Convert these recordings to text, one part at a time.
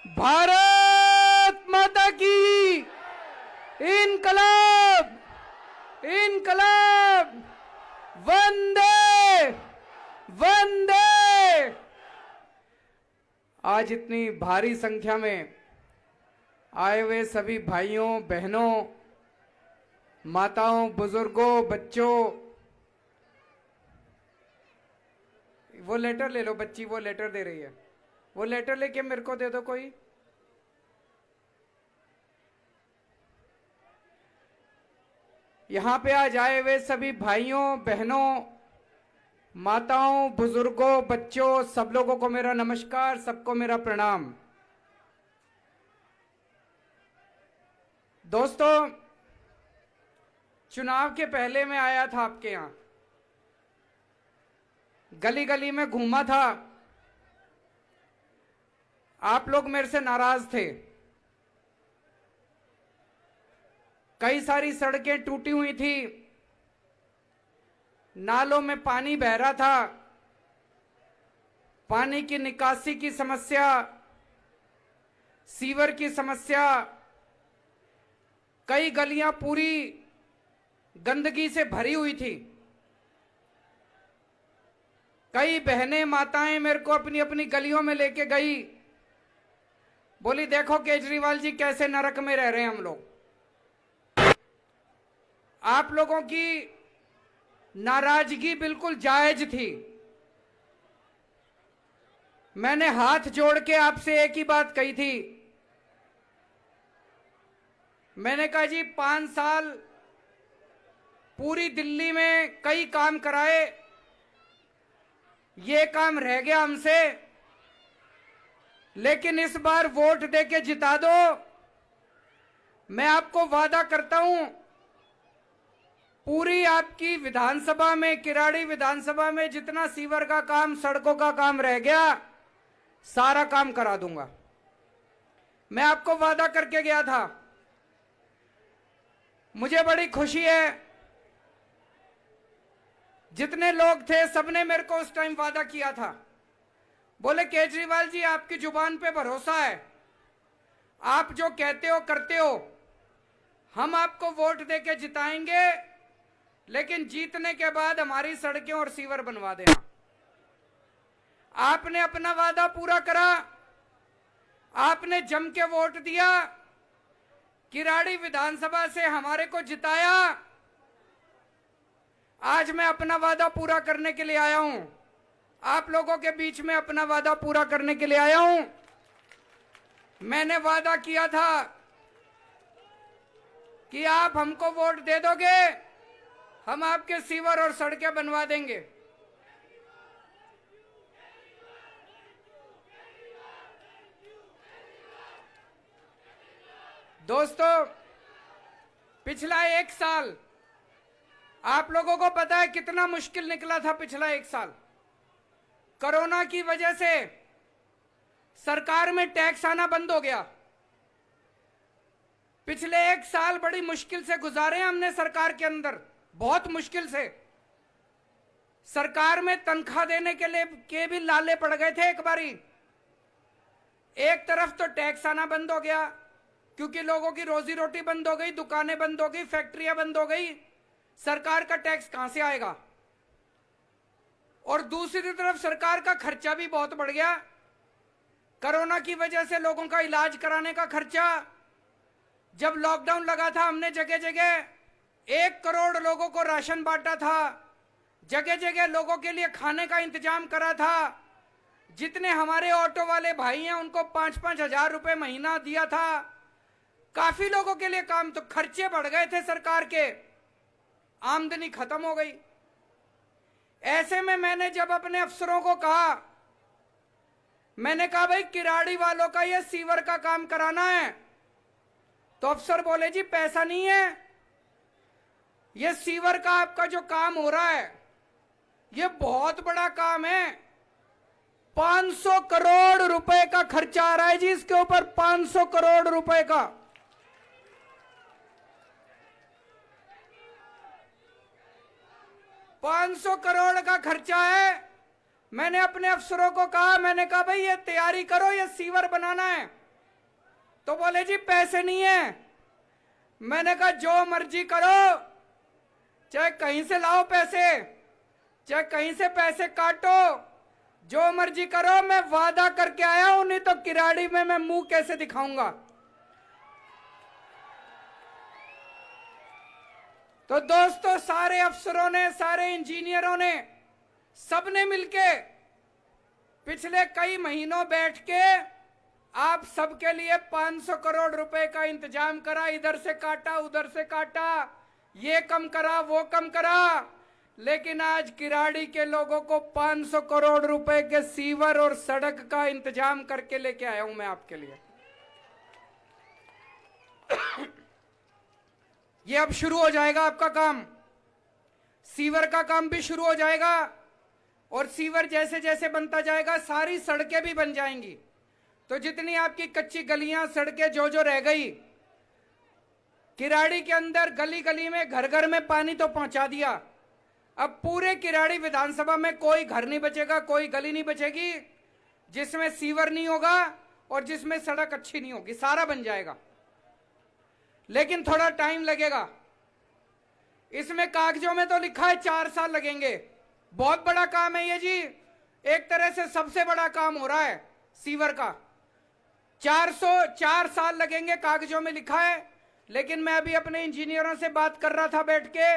भारत माता की इनकलाब इनकलाब वंदे वंदे। आज इतनी भारी संख्या में आए हुए सभी भाइयों बहनों, माताओं, बुजुर्गों, बच्चों, वो लेटर ले लो। बच्ची वो लेटर दे रही है, वो लेटर लेके मेरे को दे दो कोई। यहां पे आज आए हुए सभी भाइयों बहनों, माताओं, बुजुर्गों, बच्चों, सब लोगों को मेरा नमस्कार, सबको मेरा प्रणाम। दोस्तों, चुनाव के पहले मैं आया था आपके यहां, गली गली में घूमा था। आप लोग मेरे से नाराज थे। कई सारी सड़कें टूटी हुई थी, नालों में पानी बह रहा था, पानी की निकासी की समस्या, सीवर की समस्या, कई गलियां पूरी गंदगी से भरी हुई थी। कई बहनें माताएं मेरे को अपनी अपनी गलियों में लेके गई, बोली देखो केजरीवाल जी कैसे नरक में रह रहे हैं हम लोग। आप लोगों की नाराजगी बिल्कुल जायज थी। मैंने हाथ जोड़ के आपसे एक ही बात कही थी। मैंने कहा जी 5 साल पूरी दिल्ली में कई काम कराए, ये काम रह गया हमसे, लेकिन इस बार वोट देके जिता दो। मैं आपको वादा करता हूं, पूरी आपकी विधानसभा में, किराड़ी विधानसभा में जितना सीवर का काम, सड़कों का काम रह गया, सारा काम करा दूंगा। मैं आपको वादा करके गया था। मुझे बड़ी खुशी है, जितने लोग थे सबने मेरे को उस टाइम वादा किया था। बोले केजरीवाल जी आपकी जुबान पे भरोसा है, आप जो कहते हो करते हो, हम आपको वोट देके जिताएंगे, लेकिन जीतने के बाद हमारी सड़कें और सीवर बनवा देना। आपने अपना वादा पूरा करा, आपने जम के वोट दिया, किराड़ी विधानसभा से हमारे को जिताया। आज मैं अपना वादा पूरा करने के लिए आया हूं, आप लोगों के बीच में अपना वादा पूरा करने के लिए आया हूं। मैंने वादा किया था कि आप हमको वोट दे दोगे, हम आपके सीवर और सड़कें बनवा देंगे। दोस्तों, पिछला 1 साल आप लोगों को पता है कितना मुश्किल निकला था। पिछला 1 साल कोरोना की वजह से सरकार में टैक्स आना बंद हो गया। पिछले 1 साल बड़ी मुश्किल से गुजारे हमने सरकार के अंदर, बहुत मुश्किल से। सरकार में तनख्वाह देने के भी लाले पड़ गए थे एक बारी। एक तरफ तो टैक्स आना बंद हो गया, क्योंकि लोगों की रोजी रोटी बंद हो गई, दुकानें बंद हो गई, फैक्ट्रियां बंद हो गई, सरकार का टैक्स कहां से आएगा। और दूसरी तरफ सरकार का खर्चा भी बहुत बढ़ गया। कोरोना की वजह से लोगों का इलाज कराने का खर्चा, जब लॉकडाउन लगा था हमने जगह जगह 1 करोड़ लोगों को राशन बांटा था, जगह जगह लोगों के लिए खाने का इंतजाम करा था। जितने हमारे ऑटो वाले भाई हैं उनको 5-5 हजार रुपए महीना दिया था। काफी लोगों के लिए काम, तो खर्चे बढ़ गए थे सरकार के, आमदनी खत्म हो गई। ऐसे में मैंने जब अपने अफसरों को कहा, मैंने कहा भाई किराड़ी वालों का ये सीवर का काम कराना है, तो अफसर बोले जी पैसा नहीं है, ये सीवर का आपका जो काम हो रहा है ये बहुत बड़ा काम है, 500 करोड़ रुपए का खर्चा आ रहा है जी इसके ऊपर, 500 करोड़ रुपए का। $500 करोड़ का खर्चा है। मैंने अपने अफसरों को कहा, मैंने कहा भाई ये तैयारी करो, ये सीवर बनाना है, तो बोले जी पैसे नहीं है। मैंने कहा जो मर्जी करो, चाहे कहीं से लाओ पैसे, चाहे कहीं से पैसे काटो, जो मर्जी करो, मैं वादा करके आया हूं, नहीं तो किराड़ी में मैं मुंह कैसे दिखाऊंगा। तो दोस्तों, सारे अफसरों ने, सारे इंजीनियरों ने, सबने मिलके पिछले कई महीनों बैठ के आप सबके लिए 500 करोड़ रुपए का इंतजाम करा। इधर से काटा, उधर से काटा, ये कम करा, वो कम करा, लेकिन आज किराड़ी के लोगों को 500 करोड़ रुपए के सीवर और सड़क का इंतजाम करके लेके आया हूं मैं आपके लिए। ये अब शुरू हो जाएगा आपका काम, सीवर का काम भी शुरू हो जाएगा, और सीवर जैसे जैसे बनता जाएगा सारी सड़कें भी बन जाएंगी। तो जितनी आपकी कच्ची गलियां, सड़कें जो जो रह गई, किराड़ी के अंदर गली गली में, घर घर में पानी तो पहुंचा दिया। अब पूरे किराड़ी विधानसभा में कोई घर नहीं बचेगा, कोई गली नहीं बचेगी जिसमें सीवर नहीं होगा और जिसमें सड़क अच्छी नहीं होगी, सारा बन जाएगा। लेकिन थोड़ा टाइम लगेगा। इसमें कागजों में तो लिखा है 4 साल लगेंगे। बहुत बड़ा काम है ये जी, एक तरह से सबसे बड़ा काम हो रहा है सीवर का। 4 साल लगेंगे कागजों में लिखा है। लेकिन मैं अभी अपने इंजीनियरों से बात कर रहा था बैठ के,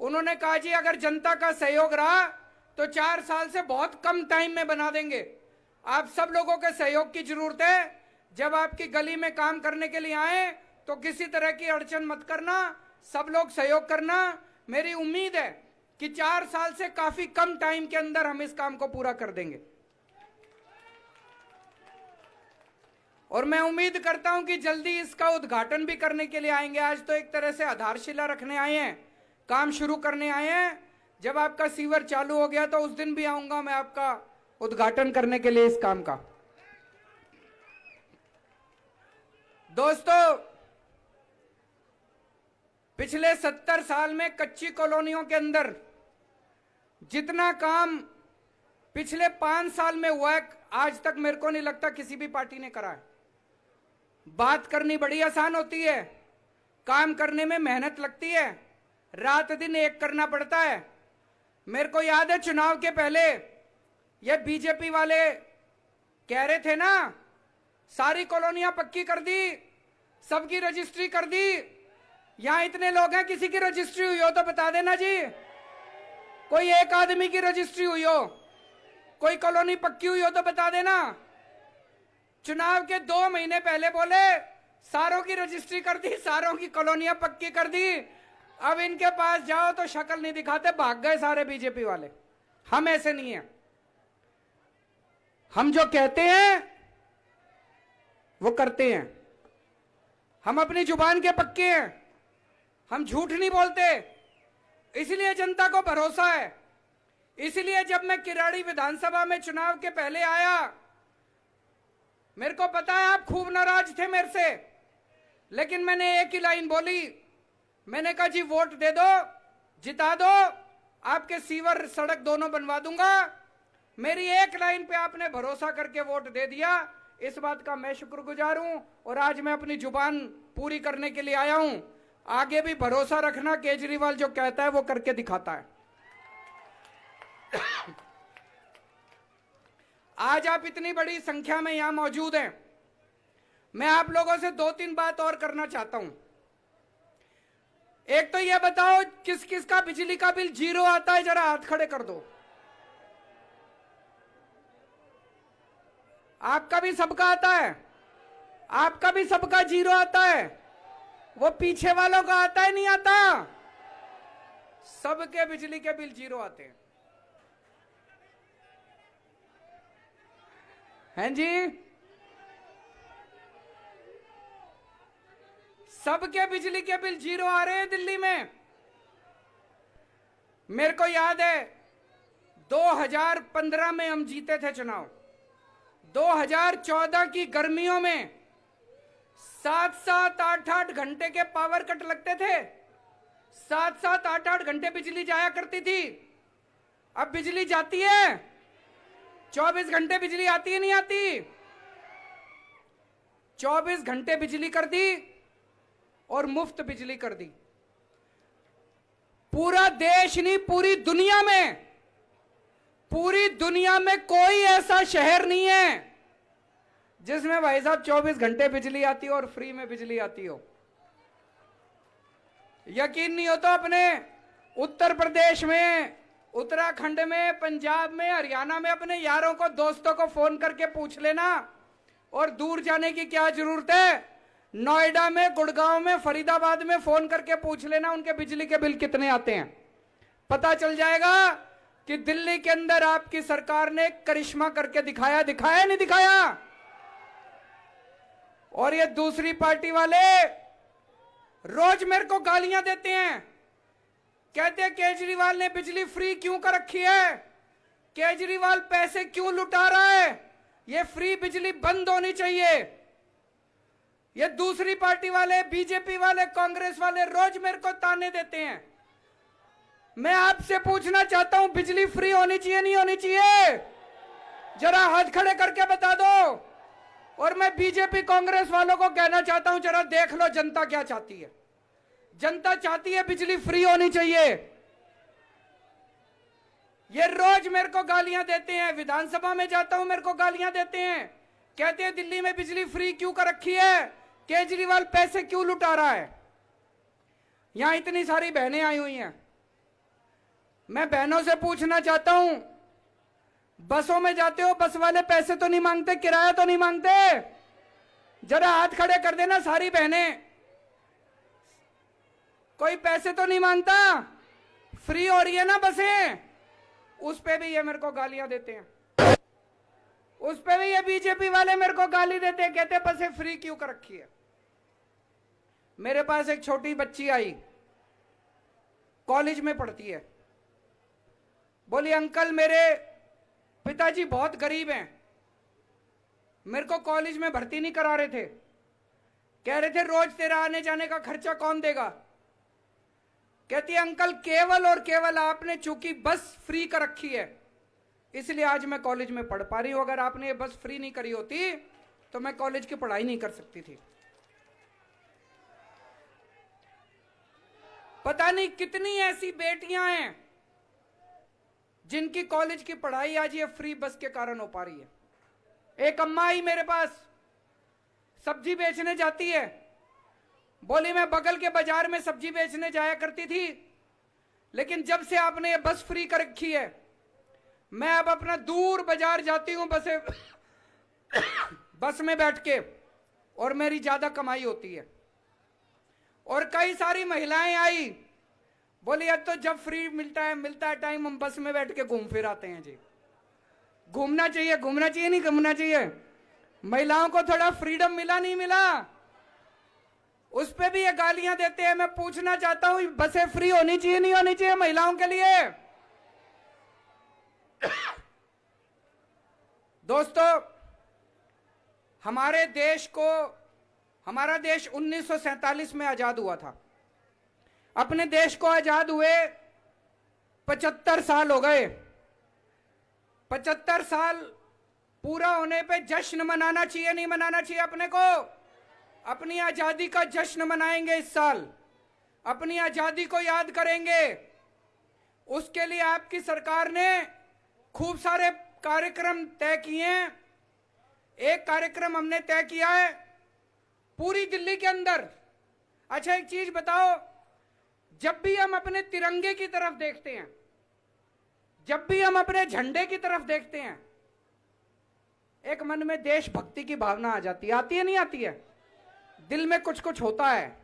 उन्होंने कहा जी अगर जनता का सहयोग रहा तो 4 साल से बहुत कम टाइम में बना देंगे। आप सब लोगों के सहयोग की जरूरत है। जब आपकी गली में काम करने के लिए आए तो किसी तरह की अड़चन मत करना, सब लोग सहयोग करना। मेरी उम्मीद है कि 4 साल से काफी कम टाइम के अंदर हम इस काम को पूरा कर देंगे। और मैं उम्मीद करता हूं कि जल्दी इसका उद्घाटन भी करने के लिए आएंगे। आज तो एक तरह से आधारशिला रखने आए हैं, काम शुरू करने आए हैं। जब आपका सीवर चालू हो गया तो उस दिन भी आऊंगा मैं आपका उद्घाटन करने के लिए इस काम का। दोस्तों, पिछले 70 साल में कच्ची कॉलोनियों के अंदर जितना काम पिछले 5 साल में हुआ है, आज तक मेरे को नहीं लगता किसी भी पार्टी ने करा है। बात करनी बड़ी आसान होती है, काम करने में मेहनत लगती है, रात दिन एक करना पड़ता है। मेरे को याद है चुनाव के पहले ये बीजेपी वाले कह रहे थे ना, सारी कॉलोनियां पक्की कर दी, सबकी रजिस्ट्री कर दी। यहां इतने लोग हैं, किसी की रजिस्ट्री हुई हो तो बता देना जी। कोई एक आदमी की रजिस्ट्री हुई हो, कोई कॉलोनी पक्की हुई हो तो बता देना। चुनाव के 2 महीने पहले बोले सारों की रजिस्ट्री कर दी, सारों की कॉलोनियां पक्की कर दी। अब इनके पास जाओ तो शक्ल नहीं दिखाते, भाग गए सारे बीजेपी वाले। हम ऐसे नहीं हैं। हम जो कहते हैं वो करते हैं। हम अपनी जुबान के पक्के हैं, हम झूठ नहीं बोलते। इसलिए जनता को भरोसा है। इसलिए जब मैं किराड़ी विधानसभा में चुनाव के पहले आया, मेरे को पता है आप खूब नाराज थे मेरे से, लेकिन मैंने एक ही लाइन बोली। मैंने कहा जी वोट दे दो, जिता दो, आपके सीवर सड़क दोनों बनवा दूंगा। मेरी एक लाइन पे आपने भरोसा करके वोट दे दिया, इस बात का मैं शुक्रगुजार हूं। और आज मैं अपनी जुबान पूरी करने के लिए आया हूं। आगे भी भरोसा रखना, केजरीवाल जो कहता है वो करके दिखाता है। आज आप इतनी बड़ी संख्या में यहां मौजूद हैं। मैं आप लोगों से 2-3 बात और करना चाहता हूं। एक तो यह बताओ किस किस का बिजली का बिल 0 आता है, जरा हाथ खड़े कर दो। आपका भी सबका आता है, आपका भी सबका 0 आता है। वो पीछे वालों का आता है, नहीं आता? सबके बिजली के बिल 0 आते हैं जी। सबके बिजली के बिल 0 आ रहे हैं दिल्ली में। मेरे को याद है 2015 में हम जीते थे चुनाव। 2014 की गर्मियों में 7-7, 8-8 घंटे के पावर कट लगते थे। 7-7, 8-8 घंटे बिजली जाया करती थी। अब बिजली जाती है, 24 घंटे बिजली आती है, नहीं आती? 24 घंटे बिजली कर दी और मुफ्त बिजली कर दी। पूरा देश नहीं, पूरी दुनिया में कोई ऐसा शहर नहीं है जिसमें भाई साहब 24 घंटे बिजली आती हो और फ्री में बिजली आती हो। यकीन नहीं हो तो अपने उत्तर प्रदेश में, उत्तराखंड में, पंजाब में, हरियाणा में अपने यारों को, दोस्तों को फोन करके पूछ लेना। और दूर जाने की क्या जरूरत है, नोएडा में, गुड़गांव में, फरीदाबाद में फोन करके पूछ लेना उनके बिजली के बिल कितने आते हैं। पता चल जाएगा कि दिल्ली के अंदर आपकी सरकार ने करिश्मा करके दिखाया नहीं दिखाया। और ये दूसरी पार्टी वाले रोज मेरे को गालियां देते हैं, कहते हैं केजरीवाल ने बिजली फ्री क्यों कर रखी है, केजरीवाल पैसे क्यों लुटा रहा है, ये फ्री बिजली बंद होनी चाहिए। ये दूसरी पार्टी वाले, बीजेपी वाले, कांग्रेस वाले रोज मेरे को ताने देते हैं। मैं आपसे पूछना चाहता हूं, बिजली फ्री होनी चाहिए नहीं होनी चाहिए? जरा हाथ खड़े करके बता दो। और मैं बीजेपी कांग्रेस वालों को कहना चाहता हूं, जरा देख लो जनता क्या चाहती है। जनता चाहती है बिजली फ्री होनी चाहिए। ये रोज मेरे को गालियां देते हैं, विधानसभा में जाता हूं मेरे को गालियां देते हैं, कहते हैं दिल्ली में बिजली फ्री क्यों कर रखी है, केजरीवाल पैसे क्यों लुटा रहा है। यहां इतनी सारी बहनें आई हुई हैं, मैं बहनों से पूछना चाहता हूं, बसों में जाते हो, बस वाले पैसे तो नहीं मांगते, किराया तो नहीं मांगते? जरा हाथ खड़े कर देना सारी बहनें, कोई पैसे तो नहीं मांगता? फ्री हो रही है ना बसें? उस पे भी ये मेरे को गालियां देते हैं, उस पे भी ये बीजेपी वाले मेरे को गाली देते हैं, कहते बसें फ्री क्यों कर रखी है। मेरे पास एक छोटी बच्ची आई, कॉलेज में पढ़ती है, बोली अंकल मेरे पिताजी बहुत गरीब हैं, मेरे को कॉलेज में भर्ती नहीं करा रहे थे, कह रहे थे रोज तेरा आने जाने का खर्चा कौन देगा। कहती है अंकल केवल और केवल आपने चूंकि बस फ्री कर रखी है इसलिए आज मैं कॉलेज में पढ़ पा रही हूं, अगर आपने ये बस फ्री नहीं करी होती तो मैं कॉलेज की पढ़ाई नहीं कर सकती थी। पता नहीं कितनी ऐसी बेटियां हैं जिनकी कॉलेज की पढ़ाई आज ये फ्री बस के कारण हो पा रही है। एक अम्मा आई मेरे पास, सब्जी बेचने जाती है, बोली मैं बगल के बाजार में सब्जी बेचने जाया करती थी, लेकिन जब से आपने ये बस फ्री कर रखी है मैं अब अपना दूर बाजार जाती हूं बस में बैठ के, और मेरी ज्यादा कमाई होती है। और कई सारी महिलाएं आई, बोली अब तो जब फ्री मिलता है टाइम हम बस में बैठ के घूम फिर आते हैं जी। घूमना चाहिए नहीं घूमना चाहिए? महिलाओं को थोड़ा फ्रीडम मिला नहीं मिला? उस पे भी ये गालियां देते हैं। मैं पूछना चाहता हूं बसें फ्री होनी चाहिए नहीं होनी चाहिए महिलाओं के लिए? दोस्तों हमारे देश को, हमारा देश 1947 में आजाद हुआ था। अपने देश को आजाद हुए 75 साल हो गए। 75 साल पूरा होने पे जश्न मनाना चाहिए नहीं मनाना चाहिए? अपने को अपनी आजादी का जश्न मनाएंगे इस साल, अपनी आजादी को याद करेंगे। उसके लिए आपकी सरकार ने खूब सारे कार्यक्रम तय किए हैं। एक कार्यक्रम हमने तय किया है पूरी दिल्ली के अंदर। अच्छा एक चीज बताओ, जब भी हम अपने तिरंगे की तरफ देखते हैं, जब भी हम अपने झंडे की तरफ देखते हैं, एक मन में देशभक्ति की भावना आ जाती है। आती है नहीं आती है? दिल में कुछ कुछ होता है,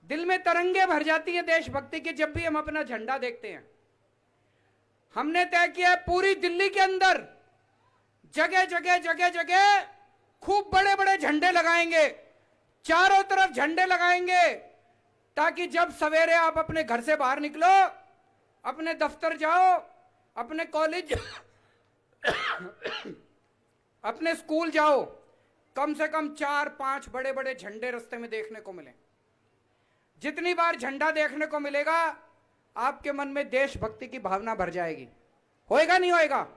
दिल में तरंगे भर जाती है देशभक्ति की जब भी हम अपना झंडा देखते हैं। हमने तय किया है पूरी दिल्ली के अंदर जगह जगह खूब बड़े बड़े झंडे लगाएंगे, चारों तरफ झंडे लगाएंगे, ताकि जब सवेरे आप अपने घर से बाहर निकलो, अपने दफ्तर जाओ, अपने कॉलेज अपने स्कूल जाओ, कम से कम 4-5 बड़े बड़े झंडे रास्ते में देखने को मिले। जितनी बार झंडा देखने को मिलेगा आपके मन में देशभक्ति की भावना भर जाएगी। होएगा नहीं होएगा?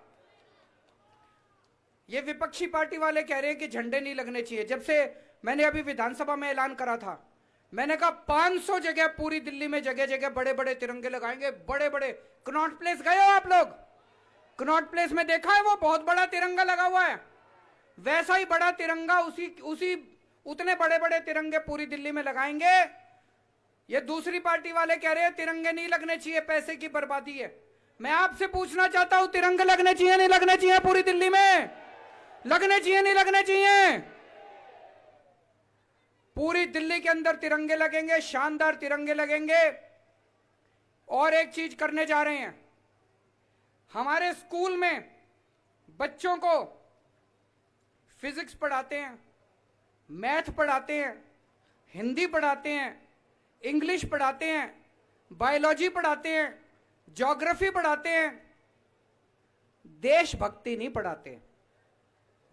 ये विपक्षी पार्टी वाले कह रहे हैं कि झंडे नहीं लगने चाहिए। जब से मैंने अभी विधानसभा में ऐलान करा था, मैंने कहा 500 जगह पूरी दिल्ली में जगह जगह बड़े बड़े तिरंगे लगाएंगे, बड़े बड़े। कनॉट प्लेस गए हो आप लोग? कनॉट प्लेस में देखा है वो बहुत बड़ा तिरंगा लगा हुआ है, वैसा ही बड़ा तिरंगा उतने बड़े बड़े तिरंगे पूरी दिल्ली में लगाएंगे। ये दूसरी पार्टी वाले कह रहे हैं तिरंगे नहीं लगने चाहिए, पैसे की बर्बादी है। मैं आपसे पूछना चाहता हूं, तिरंगे लगने चाहिए नहीं लगने चाहिए? पूरी दिल्ली में लगने चाहिए नहीं लगने चाहिए? पूरी दिल्ली के अंदर तिरंगे लगेंगे, शानदार तिरंगे लगेंगे। और एक चीज करने जा रहे हैं, हमारे स्कूल में बच्चों को फिजिक्स पढ़ाते हैं, मैथ पढ़ाते हैं, हिंदी पढ़ाते हैं, इंग्लिश पढ़ाते हैं, बायोलॉजी पढ़ाते हैं, ज्योग्राफी पढ़ाते हैं, देशभक्ति नहीं पढ़ाते।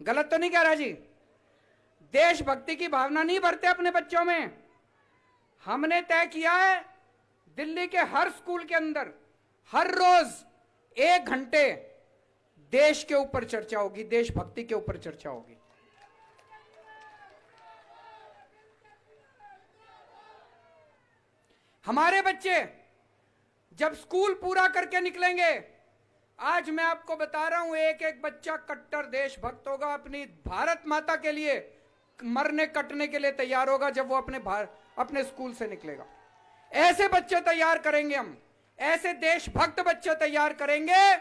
गलत तो नहीं कह रहा जी? देशभक्ति की भावना नहीं भरते अपने बच्चों में। हमने तय किया है दिल्ली के हर स्कूल के अंदर हर रोज 1 घंटे देश के ऊपर चर्चा होगी, देशभक्ति के ऊपर चर्चा होगी। हमारे बच्चे जब स्कूल पूरा करके निकलेंगे, आज मैं आपको बता रहा हूं, एक एक बच्चा कट्टर देशभक्त होगा, अपनी भारत माता के लिए मरने कटने के लिए तैयार होगा जब वो अपने स्कूल से निकलेगा। ऐसे बच्चे तैयार करेंगे हम, ऐसे देशभक्त बच्चे तैयार करेंगे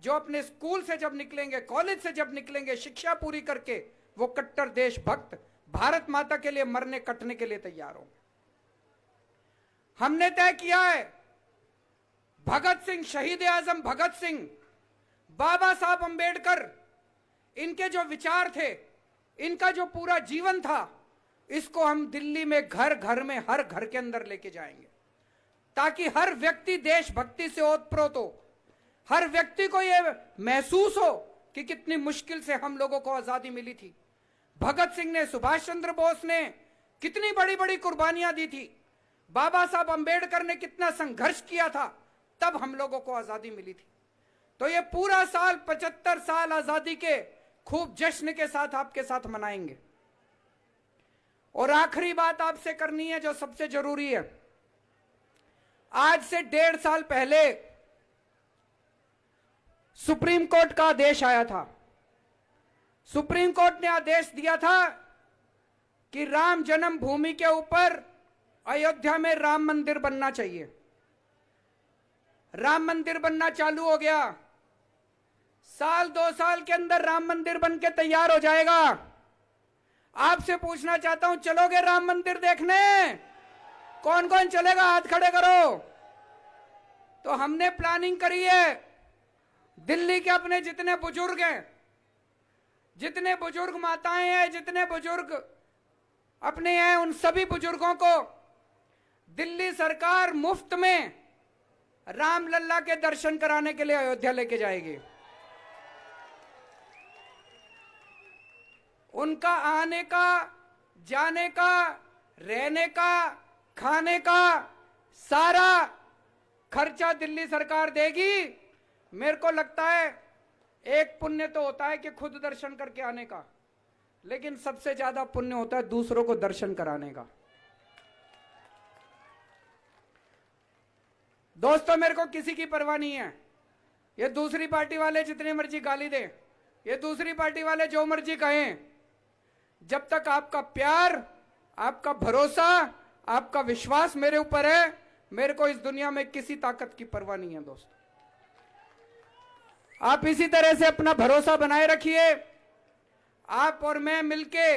जो अपने स्कूल से जब निकलेंगे, कॉलेज से जब निकलेंगे, शिक्षा पूरी करके वो कट्टर देशभक्त भारत माता के लिए मरने कटने के लिए तैयार होंगे। हमने तय किया है भगत सिंह, शहीद आजम भगत सिंह, बाबा साहब अंबेडकर, इनके जो विचार थे, इनका जो पूरा जीवन था, इसको हम दिल्ली में घर घर में हर घर के अंदर लेके जाएंगे ताकि हर व्यक्ति देशभक्ति से ओतप्रोत हो, हर व्यक्ति को यह महसूस हो कि कितनी मुश्किल से हम लोगों को आजादी मिली थी। भगत सिंह ने, सुभाष चंद्र बोस ने कितनी बड़ी बड़ी कुर्बानियां दी थी, बाबा साहब अंबेडकर ने कितना संघर्ष किया था, तब हम लोगों को आजादी मिली थी। तो ये पूरा साल 75 साल आजादी के खूब जश्न के साथ आपके साथ मनाएंगे। और आखिरी बात आपसे करनी है जो सबसे जरूरी है, आज से 1.5 साल पहले सुप्रीम कोर्ट का आदेश आया था। सुप्रीम कोर्ट ने आदेश दिया था कि राम जन्मभूमि के ऊपर अयोध्या में राम मंदिर बनना चाहिए। राम मंदिर बनना चालू हो गया, साल 2 साल के अंदर राम मंदिर बन के तैयार हो जाएगा। आपसे पूछना चाहता हूं, चलोगे राम मंदिर देखने? कौन कौन चलेगा? हाथ खड़े करो। तो हमने प्लानिंग करी है, दिल्ली के अपने जितने बुजुर्ग हैं, जितने बुजुर्ग माताएं हैं, जितने बुजुर्ग अपने हैं, उन सभी बुजुर्गों को दिल्ली सरकार मुफ्त में रामलल्ला के दर्शन कराने के लिए अयोध्या लेके जाएगी। उनका आने का, जाने का, रहने का, खाने का सारा खर्चा दिल्ली सरकार देगी। मेरे को लगता है एक पुण्य तो होता है कि खुद दर्शन करके आने का, लेकिन सबसे ज्यादा पुण्य होता है दूसरों को दर्शन कराने का। दोस्तों, मेरे को किसी की परवाह नहीं है। ये दूसरी पार्टी वाले जितनी मर्जी गाली दें, ये दूसरी पार्टी वाले जो मर्जी कहें, जब तक आपका प्यार, आपका भरोसा, आपका विश्वास मेरे ऊपर है, मेरे को इस दुनिया में किसी ताकत की परवाह नहीं है। दोस्तों, आप इसी तरह से अपना भरोसा बनाए रखिए। आप और मैं मिलके,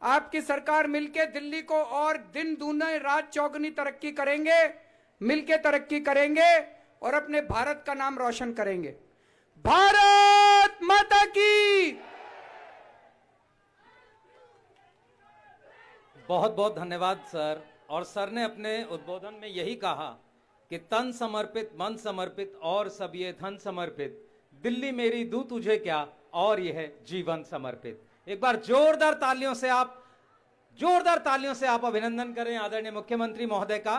आपकी सरकार मिलके दिल्ली को और दिन दूने रात चौगुनी तरक्की करेंगे, मिलके तरक्की करेंगे और अपने भारत का नाम रोशन करेंगे। भारत माता की। बहुत बहुत धन्यवाद सर। और सर ने अपने उद्बोधन में यही कहा कि तन समर्पित, मन समर्पित और सब ये धन समर्पित, दिल्ली मेरी दूं तुझे क्या, और यह जीवन समर्पित। एक बार जोरदार तालियों से आप अभिनंदन करें आदरणीय मुख्यमंत्री महोदय का।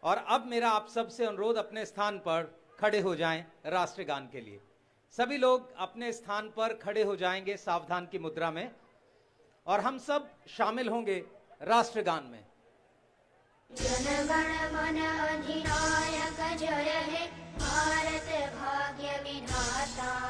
और अब मेरा आप सबसे अनुरोध, अपने स्थान पर खड़े हो जाएं राष्ट्रगान के लिए। सभी लोग अपने स्थान पर खड़े हो जाएंगे सावधान की मुद्रा में और हम सब शामिल होंगे राष्ट्रगान में। जनगण मन अधिनायक जय हे भारत भाग्य विधाता।